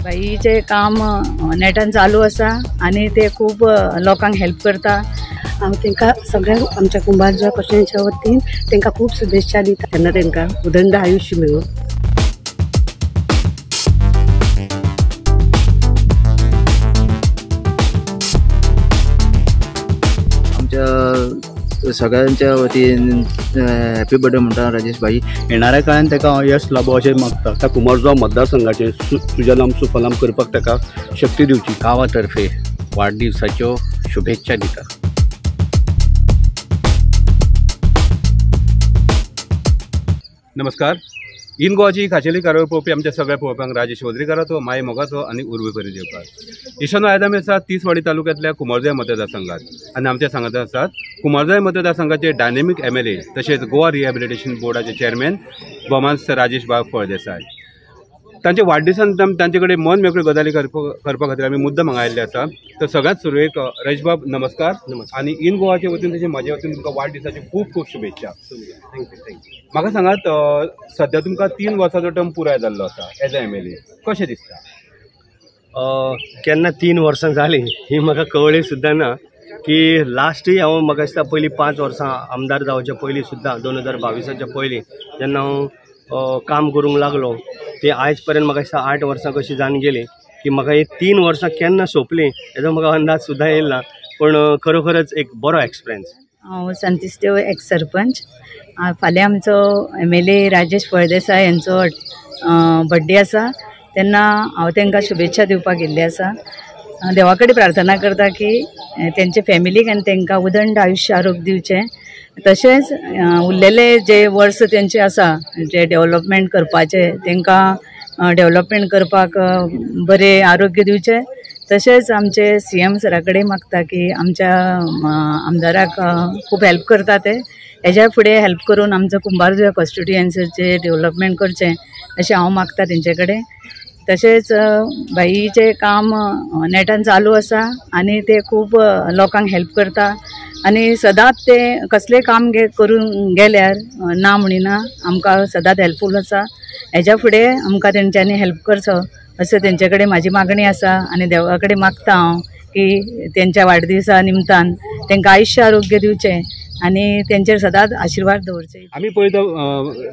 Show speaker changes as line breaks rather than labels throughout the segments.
बाईचे काम नेटान चालू आसा आणि ते खूप लोकांक हेल्प करता।
हांव तांकां सगळ्या आमच्या कुंभारजुवा कॉन्स्टिट्युएन्सीच्या वतीन तांकां खूब शुभेच्छा दिता। तेन्ना तांकां उदंड आयुश्य मेळो।
आमच्या सगळ्यांच्या वतीन हॅपी बर्थडे म्हणटा राजेश भाई।
येणाऱ्या काळात ताका यश लाभो अशें मागता। त्या कुंभारजुवा मतदारसंघाचे सुजलाम सुफलाम करपाक ताका शक्ती दिवची
गांवातर्फे वाढदिवसाच्यो शुभेच्छा दिता।
नमस्कार। इन गोवाची खाशेली कार्यावळ पळोवपी आमच्या सगळ्या पळोवप्यांक राजेश वद्रीकराचो, माय मोगाचो आणि उर्वी परिदेवकार। ईशान्य आयदम आसा तिसवाडी तालुक्यांतल्या कुंभारजुवा मतदारसंघात आणि आमच्या सांगात आसात कुंभारजुवा मतदारसंघाचे डायनेमिक MLA तसेच गोवा रिहॅबिलिटेशन बोर्डाचे चेअरमॅन भौमान राजेश बाग फळदेसाय। तांच्या वाढदिवसान तांचे कडेन मन मेकळ्यो गजाली करपा खातीर आमी मुद्दम हांगा आयिल्ले आसा। तर सगळ्यात सुरवेक राजेश बाब नमस्कार। आणि इन गोवाचे वतीन तशें म्हाजे वतीन तुमकां वाढदिवसाची खूब खूब शुभेच्छा। थँक्यू। म्हाका सांगात सध्या तुमकां 3 वर्सांचो टर्म पुराय जाल्लो आसा एज अ MLA, कशें दिसता?
केन्ना 3 वर्सां जाली ही म्हाका कळ्ळी सुद्दां ना की लास्टय हांव म्हाका दिसता पयलीं 5 वर्सां आमदार जावचे पयलीं सुद्दां 2022च्या पयलीं जेन्ना हांव काम करूंक लागलो ते आयज पर्यंत म्हाका दिसता 8 वर्सां कशी जावन गेली की म्हाका ही 3 वर्सां केन्ना सोंपली हेजो म्हाका अंदाज सुद्दां येयला। पण खरोखरच एक बरो एक्सपिरियन्स।
हांव सांतिस्तेव एक्स सरपंच। फाल्यां आमचो MLA राजेश फळदेसाय यांचो बर्थडे आसा, तेन्ना हांव तांकां शुभेच्छा दिवपाक गेल्ले आसा। देवा कडेन प्रार्थना करता की तेंचे फॅमिलीक आनी तांकां उदंड आयुश्य आरोग्य दिवचें। तशेंच उरलेले जे वर्स तेंचे आसा जे डेव्हलपमेंट करपाचे तांकां डेव्हलपमेंट करपाक बरें आरोग्य दिवचें। तशेंच आमचे CM सरा कडेन मागता की आमच्या आमदाराक खूब हेल्प करता ते, हेज्या फुडें हेल्प करून आमचो कुंभारजुवा कॉन्स्टिट्युएन्सीचे डेव्हलपमेंट करचें अशें हांव मागता तेंचे कडेन। तशेंच बाईचे काम नेटान चालू आसा आणि ते खूब लोकांक हेल्प करता आणि सदांच ते कसलें काम करून गेल्यार ना म्हणिना आमकां सदांच हेल्पफूल आसा। हेज्या फुडें आमकां तेंच्यांनी हेल्प करचो अशें तेंचे कडेन म्हाजी मागणी आसा आणि देवा कडेन मागता हांव की तेंच्या वाडदिवसा निमतान तांकां आयुश्य आरोग्य दिवचें आणि तेंचेर सदांच आशिर्वाद दवरचे।
आमी पळयता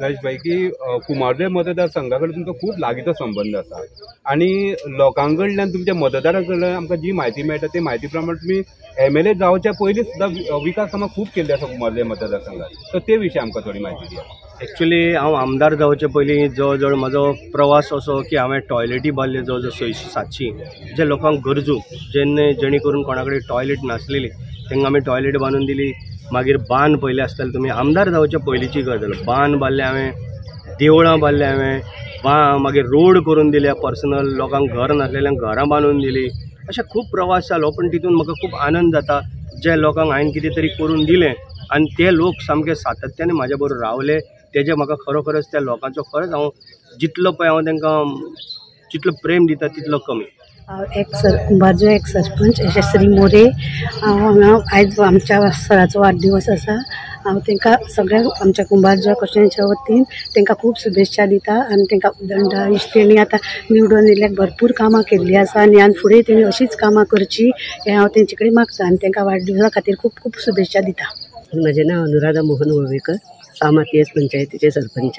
राजेश भाई की कुंभारजुवा मतदारसंघा कडेन तुमकां खूब लागींचो संबंध आसा आणि लोकां कडल्यान तुमच्या मतदारां कडल्यान आमकां जी म्हायती मेळटा ते म्हायती प्रमाण तुम्ही MLA जावच्या पयलीं सुद्दां विकास कामां खूब केल्ले आसा कुंभारजुवा मतदारसंघात, तर ते विशीं आमकां थोडी म्हायती दिया।
एक्चुअली हांव आमदार जावचे पयलीं जवळ जवळ म्हजो प्रवास असो की हांवें टॉयलेटी बांदले जवळ जवळ 600-700 जे लोकांक गरजू जेणे करून कोणा कडेन टॉयलेट नासलेली तांकां आमी टॉयलेट बांदून दिली। मागीर बांद पयले आसताले तुमी आमदार जावच्या पयलींची गजाल, बांद बांदले हांवें, देवळां बांदले हांवें, मागीर रोड करून दिल्या पर्सनल लोकांक घर नासलेल्यांक घरां बांदून दिली। अशें खूब प्रवास जालो पण तितून म्हाका खूब आनंद जाता जे लोकांक हांवें कितें तरी करून दिलें आनी ते लोक सामके सातत्याने म्हाज्या बरोबर रावले। तेजे म्हाका खरोखरच त्या लोकांचो खरंच हांव जितलो पळय हांव तांकां जितलो प्रेम दिता तितलो कमी।
कुंभारजुवा एक सरपंच यशस्वी मोरे। आयज आमच्या सराचो वाडदिवस आसा। हांव तांकां सगळ्या आमच्या कुंभारजुवा कॉन्स्टिट्युएन्सीच्या वतीन तांकां खूब शुभेच्छा दिता आणि तांकां उदंड आयुश्य। तेणी आतां निवडून येयल्याक भरपूर कामां केल्लीं आसा आणि ह्यान फुडें तेणी अशीच कामां करची हें हांव तेंचे कडेन मागता आणि तांकां वाडदिवसा खातीर खूब खूब शुभेच्छा दिता।
म्हजें नांव अनुराधा मोहन वळवयकर, सामातीयेस पंचायतीचे सरपंच।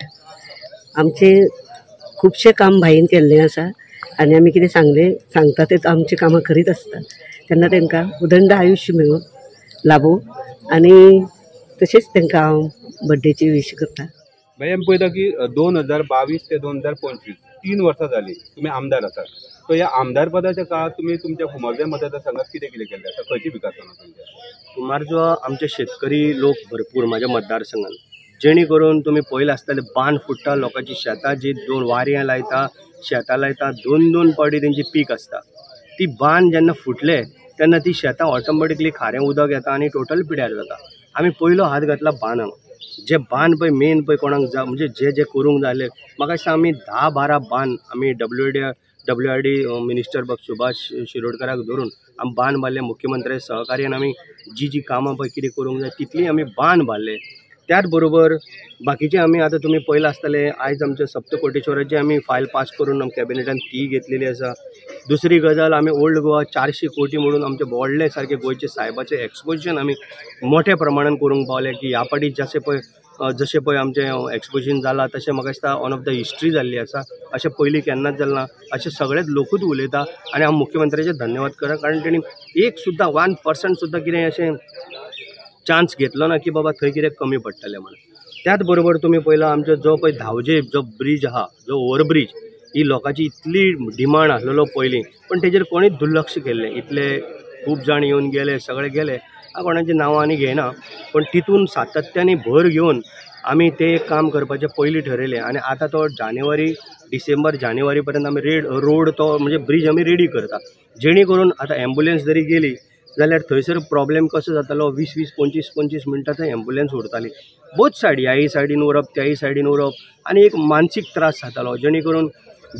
आमचे खुबशे काम भाईन केल्लें आसा आणि आमी कितें सांगता ते आमची कामां करीत आसता। तेन्ना तांकां उदंड आयुश्य मेळो लाभो आणि तशेंच तांकां हांव बर्थडेची विश करता।
भाई आमी पळयता की 2022 ते 2025 3 वर्सां जाली तुम्ही आमदार आसात। तर ह्या आमदार पदाच्या काळात तुम्ही तुमच्या कुंभारजुवा मतदारसंघात कितें कितें केल्लें आसा, खंयची विकास कामां केल्ली आसा?
कुंभारजुवा आमचे शेतकरी लोक भरपूर म्हाज्या मतदारसंघान जेणे करून तुमी पयले आसताले बांद फुट्टा लोकांची शेतां जी 2 वाऱ्यां लायता शेतां लायता 2-2 पावटी तेंची पीक आसता। ती बांद जेन्ना फुटले तेन्ना ती शेतां ऑटोमॅटिकली खारें उदक येता आणि टोटल पिड्यार जाता। आमी पयलो हात घातला बांदांक, जे बांद पळय मेन पळय कोणाक म्हणजे जे करूंक जाय म्हाका दिसता आमी 10-12 बांद आमी WRD मिनिस्टर सुभाष शिरोडकराक धरून आमी बांद बांदले। मुख्यमंत्र्याच्या सहकार्यान आमी जी कामां पळय कितें करूंक जाय तितली आमी बांद बांदले त्याच बरोबर बाकीचे आमी आतां तुमी पळयलां आसतलें आयज आमचे सप्तकोटेश्वराची आमी फायल पास करून कॅबिनेटान ती घेतलेली आसा. दुसरी गजाल आमी ओल्ड गोवा 400 कोटी म्हणून आमचे व्हडले सारके गोंयचे सायबाचें एक्सपोजिशन आमी मोठ्या प्रमाणान करूंक पावले की ह्या फाटी जशें पळय आमचें एक्सपोजिशन जालां तशें म्हाका दिसता वन ऑफ द हिस्ट्री जाल्ली आसा. अशें पयलीं केन्नाच जालें ना. अशें सगळेच लोकूच उलयता आनी हांव मुख्यमंत्र्याचे धन्यवाद करा कारण तेणी एक सुद्दां 1% सुद्दां कितें अशें चान्स घेतलो ना की बाबा थंय कितें कमी पडटलें म्हणून. त्याच बरोबर तुमी पळयलां आमचो जो पळय धावजे जो ब्रीज आहा जो ओवरब्रीज ही लोकांची इतली डिमांड आसलेलो पयलीं पण तेजेर कोणीच दुर्लक्ष केल्लें. इतले खूब जाण येवन गेले सगळे गेले कोणाची नांवां आनी घेयना पण तितून सातत्याने भर घेवन आमी ते काम करपाचें पयलीं ठरयलें आनी आतां तो डिसेंबर जानेवारी पर्यंत आमी रोड तो म्हणजे ब्रीज आमी रेडी करता जेणे करून आतां एम्बुलन्स जरी गेली जाल्यार थंयसर प्रॉब्लेम कसो जातालो 20-20, 25-25 मिनटां थंय एम्बुलन्स उरताली. बोथ सायड ह्याय सायडीन उरप त्याय सायडीन उरप आनी एक मानसीक त्रास जातालो जेणे करून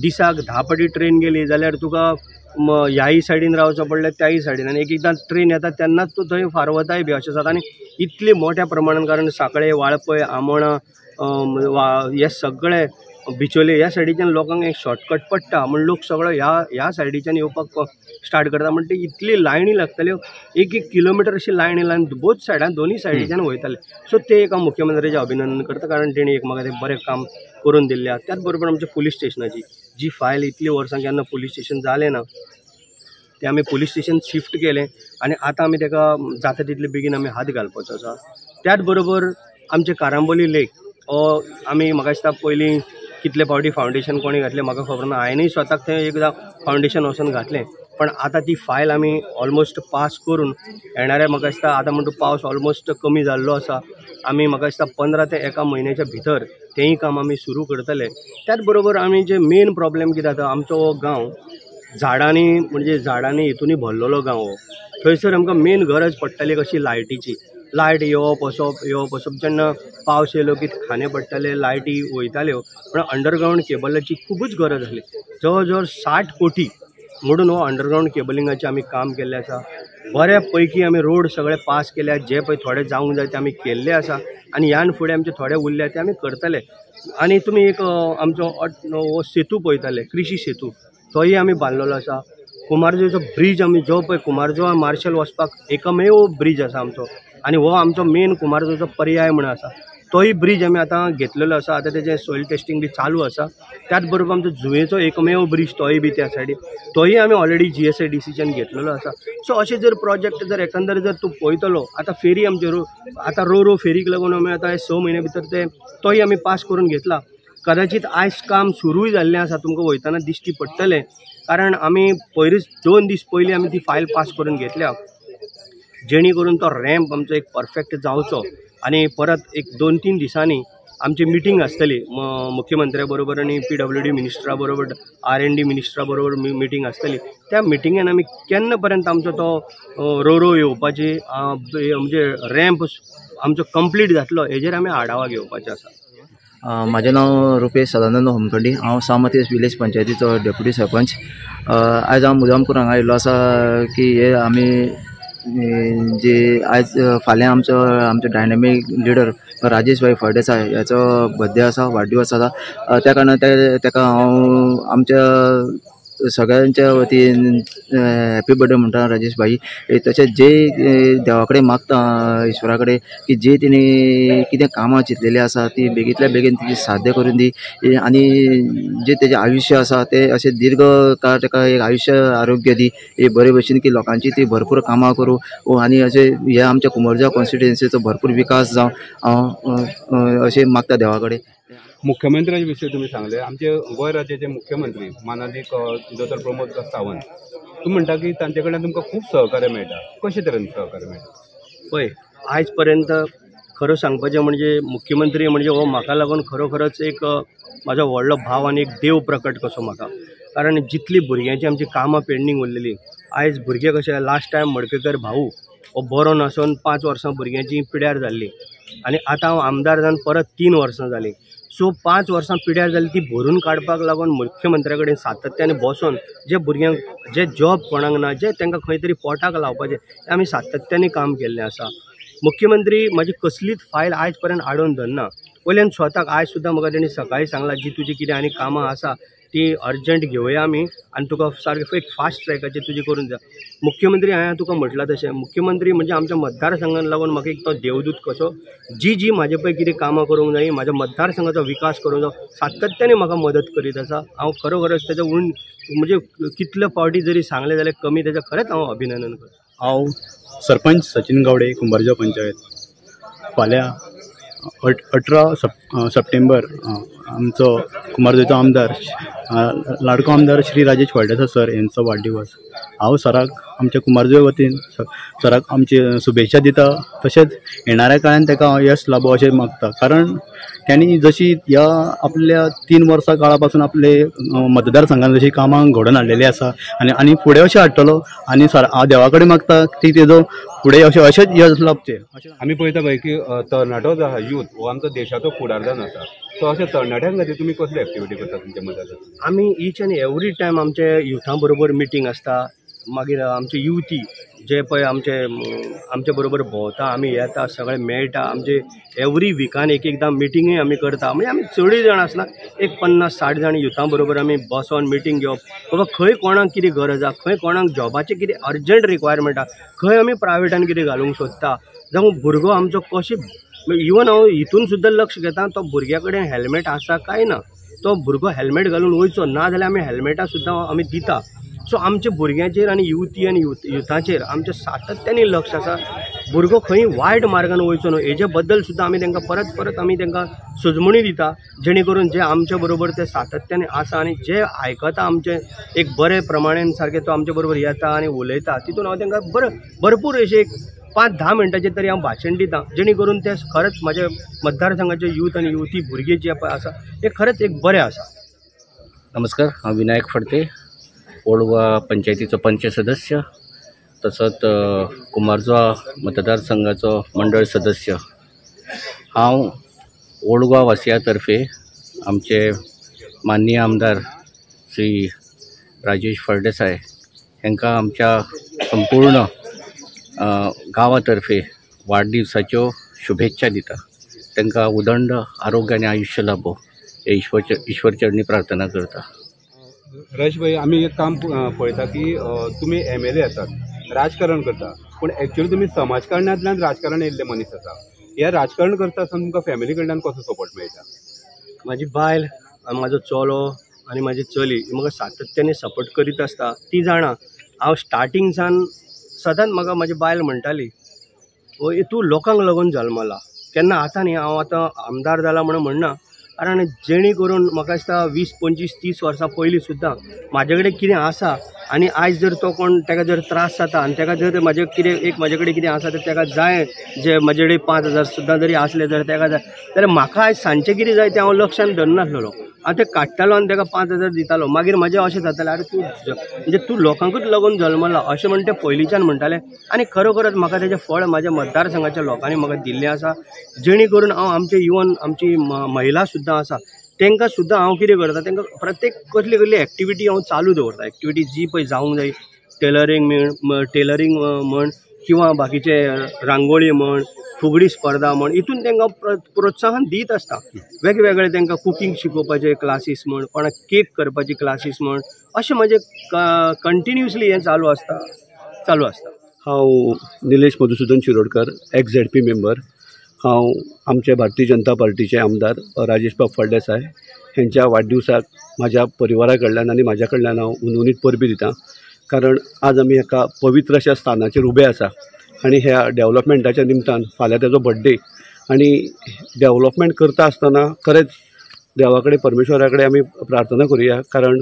दिसाक 10 फावटी ट्रेन गेली जाल्यार तुका ह्याय सायडीन रावचो पडलें त्याय सायडीन आनी एकदां ट्रेन येता तेन्नाच तूं थंय फारवताय बी अशें जाता आनी इतली मोठ्या प्रमाणान कारण सांकळे वाळपय आमोणा हे सगळे बिचोले ह्या सायडीच्यान लोकांक एक शॉर्टकट पडटा म्हण लोक सगळो ह्या सायडीच्यान येवपाक स्टार्ट करता म्हणटा इतली लायनी लागताल्यो 1-1 किलोमिटर अशी लायनी लायन बोथ सायडान दोनी सायडीच्यान वयताले. सो ते एक हांव मुख्यमंत्र्याचें अभिनंदन करता कारण तेणी एक म्हाका तें बरें काम करून दिल्लें. त्याच बरोबर आमच्या पुलीस स्टेशनाची जी फायल इतली वर्सां केन्ना पुलीस स्टेशन जालें ना तें आमी पुलीस स्टेशन शिफ्ट केलें आनी आतां आमी तेका जाता तितले बेगीन आमी हात घालपाचो आसा. त्याच बरोबर आमचे कारांबोली लेक आमी म्हाका दिसता पयलीं कितले फावटी फावंडेशन कोणी घातलें म्हाका खबर ना. हांवेंय स्वताक थंय एकदां फावंडेशन वचून घातलें पण आतां ती फायल आमी ऑलमोस्ट पास करून येणाऱ्या म्हाका दिसता आतां म्हणटा पावस ऑलमोस्ट कमी जाल्लो आसा. आमी म्हाका दिसता 15 ते 1 म्हयन्याच्या भितर तेंय काम आमी सुरू करतले. त्याच बरोबर आमी जे मेन प्रॉब्लेम कितें जाता आमचो हो गांव झाडांनी हितूनय भरलेलो गांव हो. थंयसर आमकां मेन गरज पडटाली कशी लायटीची. लायट येवप वचप जेन्ना पावस येयलो की खाणे पडटाले लायटी वयताल्यो पण अंडरग्रावंड केबलाची खूबच गरज आसली. जवळ जवळ 60 कोटी म्हणून हो अंडरग्रावंड केबलिंगाचें आमी काम केल्लें आसा. बऱ्या पैकी आमी रोड सगळे पास केल्या जे पळय थोडे जावंक जाय ते आमी केल्ले आसा आनी ह्यान फुडें आमचे थोडे उरले ते आमी करतले. आनी तुमी एक आमचो हो सेतू पळयताले कृषी सेतू तोय आमी बांदलेलो आसा. कुमारजुंचो ब्रीज आमी जो पळय कुमारजुंवा मार्शल वचपाक एकमेव ब्रीज आसा आमचो आनी हो आमचो मेन कुमारजुंचो पर्याय म्हणून आसा. तोय ब्रीज आमी आतां घेतलेलो आसा. आतां तेजें सॉयल टेस्टिंग बी चालू आसा. त्याच बरोबर आमचो जुंवेचो एकमेव ब्रीज तोय बी त्या सायडीन तोय आमी ऑलरेडी GSIDCच्यान घेतलेलो आसा. सो अशें जर प्रोजेक्ट जर एकंदर जर तूं पळयतलो आतां फेरी आमचे आतां रो फेरीक लागून आमी आतां 6 म्हयन्या भितर तोय आमी पास करून घेतला. कदाचित आयज काम सुरूय जाल्लें आसा तुमकां वयताना दिश्टी पडटलें कारण आमी पयलींच 2 दीस पयलीं आमी ती फायल पास करून घेतल्या जेणे करून तो रॅम्प आमचो एक परफेक्ट जावचो. आनी परत एक 2-3 दिसांनी आमची मिटींग आसतली मुख्यमंत्र्या बरोबर आनी PWD मिनिस्टरा बरोबर R&D मिनिस्टरा बरोबर मिटींग आसतली. त्या मिटिंगेन आमी केन्ना पर्यंत आमचो तो रो येवपाची म्हणजे रॅम्प आमचो कंप्लीट जातलो हेजेर आमी आढावा घेवपाचो आसा.
म्हाजें नांव रुपेश सदानंद होमखंडी. हांव सामातीस विलेज पंचायतीचो डेप्युटी सरपंच. आयज हांव मुद्दाम करून हांगा आयिल्लो आसा की हे आमी जे आयज फाल्यां आमचो डायनॅमीक लिडर राजेश भाई फळदेसाय ह्याचो बर्थडे आसा वाडदिवस आसा. त्या कारणान तेका हांव आमच्या सगळ्यांच्या वतीन हॅपी बर्थडे म्हणटा राजेश भाई. तशेंच जे देवा कडेन मागता ईश्वरा कडेन की जे तिणें कितें कामां चिंतलेलीं आसा ती बेगींतल्या बेगीन तिची साध्य करून दी आनी जे तेजें आयुश्य आसा तें अशें दीर्घ काळ ताका एक आयुश्य आरोग्य दी हे बरे भशेन की लोकांची ती भरपूर कामां करूं आनी अशें ह्या आमच्या कुंभोरजा कॉन्स्टिट्युएन्सीचो भरपूर विकास जावं हांव अशें मागता देवा कडेन.
मुख्यमंत्र्याचे विशय तुम्ही सांगले आमचे गोंय राज्याचे मुख्यमंत्री माननीय डॉ प्रमोद सावंत तुम्ही म्हणटा की तांचे कडल्यान तुमकां खूब सहकार्य मेळटा. कशे तरेन सहकार्य मेळटा?
पळय आयज पर्यंत खरो सांगपाचें म्हणजे मुख्यमंत्री म्हणजे हो म्हाका लागून खरोखरच एक म्हाजो व्हडलो भाव आनी एक देव प्रकट कसो म्हाका. कारण जितली भुरग्यांची आमची कामां पेंडींग उरलेली आयज भुरगे कशे लास्ट टायम मडकयकर भाऊ हो बरो नासून 5 वर्सां भुरग्यांची पिड्यार जाल्ली आनी आतां हांव आमदार जावन परत 3 वर्सां जालीं. सो 5 वर्सां पिड्यार जाली ती भरून काडपाक लागून मुख्यमंत्र्या कडेन सातत्याने बसून जे भुरग्यांक जे जॉब कोणाक ना जे तांकां खंय तरी पोटाक लावपाचें तें आमी सातत्याने काम केल्लें आसा. मुख्यमंत्री माझी कसलीच फायल आयज पर्यंत हाडून धरना. वयल्यान स्वताक आयज सुद्दां म्हाका तेणी सकाळी सांगला जी तुजी कितें आनी कामां आसा ती अर्जंट घेवया आमी आनी तुका सारकें एक फास्ट ट्रॅकाचेर तुजी करून जा. मुख्यमंत्री हांवें तुका म्हटलां तशें मुख्यमंत्री म्हणजे आमच्या मतदारसंघान लागून म्हाका एक तो देवदूत कसो जी म्हाजे पळय कितें कामां करूंक जाय म्हाज्या मतदारसंघाचो विकास करूंक जाय सातत्याने म्हाका मदत करीत आसा. हांव खरोखरच तेजो म्हणजे कितले फावटी जरी सांगलें जाल्यार कमी तेजें खरेंच हांव अभिनंदन करतां.
हांव सरपंच सचिन गावडे कुंभारजुवा पंचायत. फाल्यां 18 सप्टेंबर आमचो कुंभारजुवेचो आमदार लाडको आमदार श्री राजेश फळदेसाय सर यांचो वाडदिवस. हांव सराक आमच्या कुंभारजुवे वतीन सराक आमची शुभेच्छा दिता. तशेंच येणाऱ्या काळान ताका यश लाभो अशें मागता. कारण त्यांनी जशी ह्या आपल्या 3 वर्सां काळा पासून आपले मतदारसंघान जशी कामां घडोवन हाडलेली आसा आनी फुडें अशें हाडटलो आनी हांव देवा कडेन मागता की तेजो फुडें अशेंच यश लाभचें.
आमी पळयता पळय की तरणाटो जो आहा यूथ हो आमचो देशाचो फुडारदान आसा. सो अशा तरणाट्यां खातीर तुमी कसली एक्टिविटी करता तुमच्या मतदारसंघात?
आमी ईच एंड एवरी टायम आमचे युथां बरोबर मिटींग आसता. मागीर आमचे युवती जे पळय आमचे बरोबर भोंवता आमी येता सगळे मेळटा. आमचे एवरी विकान एकदां मिटिंगूय आमी करता. म्हणजे आमी चडूय जाण आसना एक 50-60 जाण युथां बरोबर आमी बसोन मिटींग घेवप. बाबा खंय कोणाक कितें गरज आसा खंय कोणाक जॉबाचें कितें अर्जंट रिक्वायरमेंट आसा खंय आमी प्रायवेटान कितें घालूंक सोदता जावं भुरगो आमचो कशें इवन हांव हितून सुद्दां लक्ष घेता तो भुरग्या कडेन हेल्मेट आसा काय ना. तो भुरगो हेल्मेट घालून वयचो ना जाल्यार आमी हेल्मेटां सुद्दां आमी दिता. सो आमच्या भुरग्यांचेर आनी युवती आनी युथाचेर आमच्या सातत्याने लक्ष आसा. भुरगो खंय वायट मार्गान वयचो न्हू हेजे बद्दल सुद्दां आमी तांकां परत आमी तांकां सुजमणी दिता जेणे करून जे आमच्या बरोबर ते सातत्याने आसा आनी जे आयकता आमचे एक बरे प्रमाणेन सारके तो आमचे बरोबर येता आनी उलयता तितून हांव तांकां भरपूर अशें एक 5-10 मिनटाचेर तरी हांव भाशण दिता जेणे करून ते खरंच म्हाज्या मतदारसंघाचे यूथ आनी युवती भुरगे जे पळय आसा हे खरंच एक बरे आसा.
नमस्कार, हांव विनायक फडते, ओल्डगोवा पंचायतीचो पंच सदस्य तसोच कुंभारजुवा मतदारसंघाचो मंडळ सदस्य. हांव ओल्डगोवा वासिया तर्फे आमचे माननीय आमदार श्री राजेश फळदेसाय हांकां आमच्या संपूर्ण गांवातर्फे वाडदिवसाच्यो शुभेच्छा दिता. तांकां उदंड आरोग्य आनी आयुश्य लाभो हे ईश्वर चरणी प्रार्थना करता.
रश भाई आमी एक काम पळयता की तुमी MLA आसात, राजकारण करता, पूण एक्चुअली तुमी समाजकारणांतल्यान राजकारण येयल्ले मनीस आसा. हे राजकारण करता आसतना तुमकां फॅमिली कडल्यान कसो सपोर्ट मेळटा?
म्हाजी बायल आनी म्हाजो चलो आनी म्हाजी चली म्हाका सातत्याने सपोर्ट करीत आसता. ती जाणा हांव स्टार्टिंगसान सदांच म्हाका म्हाजी बायल म्हणटाली तूं लोकांक लागून जल्मला. केन्ना आतां न्ही हांव आतां आमदार जाला म्हणून म्हणना कारण जेणे करून म्हाका दिसता 20-25-30 वर्सां पयलीं सुद्दां म्हाजे कडेन कितें आसा आनी आयज जर तो कोण ताका जर त्रास जाता आनी ताका जर म्हाजे म्हाजे कडेन कितें आसा तर ताका जाय जे म्हाजे कडेन 5,000 सुद्दां जरी आसले जर ताका जाय जाल्यार म्हाका आयज सांजचें कितें जाय तें हांव लक्षान धरनासलो. हांव तें काडटालो आनी ताका 5,000 दितालो. मागीर म्हाजें अशें जातालें अरे तूं लोकांकूच लागून जल्मला अशें म्हण तें पयलींच्यान म्हणटालें. आनी खरोखरच म्हाका तेजें फळ म्हाज्या मतदारसंघाच्या लोकांनी म्हाका दिल्लें आसा जेणे करून हांव आमचे इवन आमची महिला सुद्दां आसा तांकां सुद्दां हांव कितें करता तांकां प्रत्येक कसली एक्टिविटी हांव चालू दवरता. एक्टिविटी जी पळय जावंक जाय टेलरींग म्हण किंवा बाकीचे रांगोळी म्हण फुगडी स्पर्धा म्हण हितून तांकां प्रोत्साहन दीत आसता. वेगवेगळे तांकां कुकींग शिकोवपाचे क्लासीस म्हण कोणाक केक करपाची क्लासीस म्हण अशें म्हजें कंटिन्युअसली हें चालू आसता.
हांव निलेश मधुसूदन शिरोडकर XZP मेंबर. हांव आमचे भारतीय जनता पार्टीचे आमदार राजेश बाब फळदेसाय हांच्या वाडदिवसाक म्हाज्या परिवारा कडल्यान आनी म्हाज्या कडल्यान हांव उनवणीत परबी दिता. कारण आज आमी एका पवित्र अशा स्थानाचेर उबे आसा आनी ह्या डेव्हलपमेंटाच्या निमतान फाल्यां तेजो बर्थडे आनी डेव्हलपमेंट करता आसतना खरेंच देवा कडेन परमेश्वरा कडेन आमी प्रार्थना करुया कारण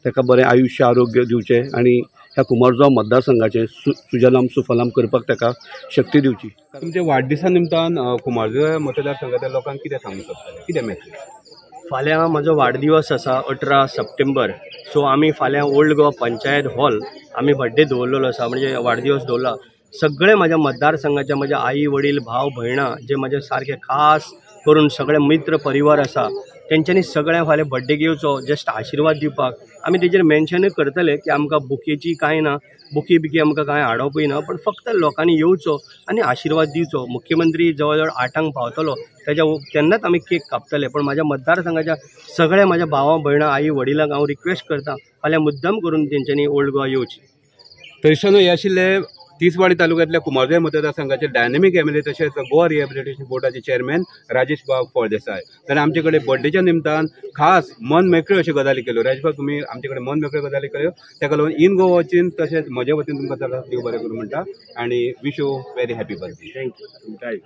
ताका बरें आयुश्य आरोग्य दिवचें आनी ह्या कुंभारजुवा मतदारसंघाचें सुजलाम सुफलाम करपाक ताका शक्ती दिवची.
तुमच्या वाडदिसा निमतान कुंभारजुवा मतदारसंघातल्या लोकांक कितें सांगूंक सोदता, कितें मॅसेज?
फाल्यां म्हजो वाडदिवस आसा 18 सप्टेंबर. सो आमी फाल्यां ओल्ड गोवा पंचायत हॉल आमी बर्थडे दवरलेलो आसा म्हणजे वाडदिवस दवरला. सगळे म्हाज्या मतदारसंघाच्या म्हज्या आई वडील भाव भयणां जे म्हाजे सारके खास करून सगळे मित्र परिवार आसा तेंच्यांनी सगळ्यांक फाल्यां बड्डेक येवचो, जस्ट आशिर्वाद दिवपाक. आमी तेजेर मेन्शनूय करतले की आमकां बुकेची कांय ना, बुके बिके आमकां कांय हाडपूय ना, पण फक्त लोकांनी येवचो आनी आशिर्वाद दिवचो. मुख्यमंत्री जवळ जवळ 8 पावतलो तेन्नाच आमी केक कापतले. पण म्हाज्या मतदारसंघाच्या सगळ्या म्हाज्या भावां भयणां आई वडिलांक हांव रिक्वेस्ट करता फाल्यां मुद्दम करून तेंच्यांनी ओल्ड गोवा येवची.
थंयच्यान हे आशिल्ले तिसवाडी तालुक्यांतल्या कुमारजुंव मतदारसंघाचे डायनेमीक एमएलए तशेंच गोवा रिहॅबिलिटेशन बोर्डाचे चेअरमॅन राजेश बाब फळदेसाय. ताणें आमचे कडेन बर्थडेच्या निमतान खास मन मेकळ्यो अश्यो गजाली केल्यो. राजेश बाब, तुमी आमचे कडेन मन मेकळ्यो गजाली केल्यो, ताका लागून इन गोवा वचीन तशेंच म्हजे वतीन तुमकां देव बरें करूं म्हणटा आनी wish you very happy birthday.
Thank you.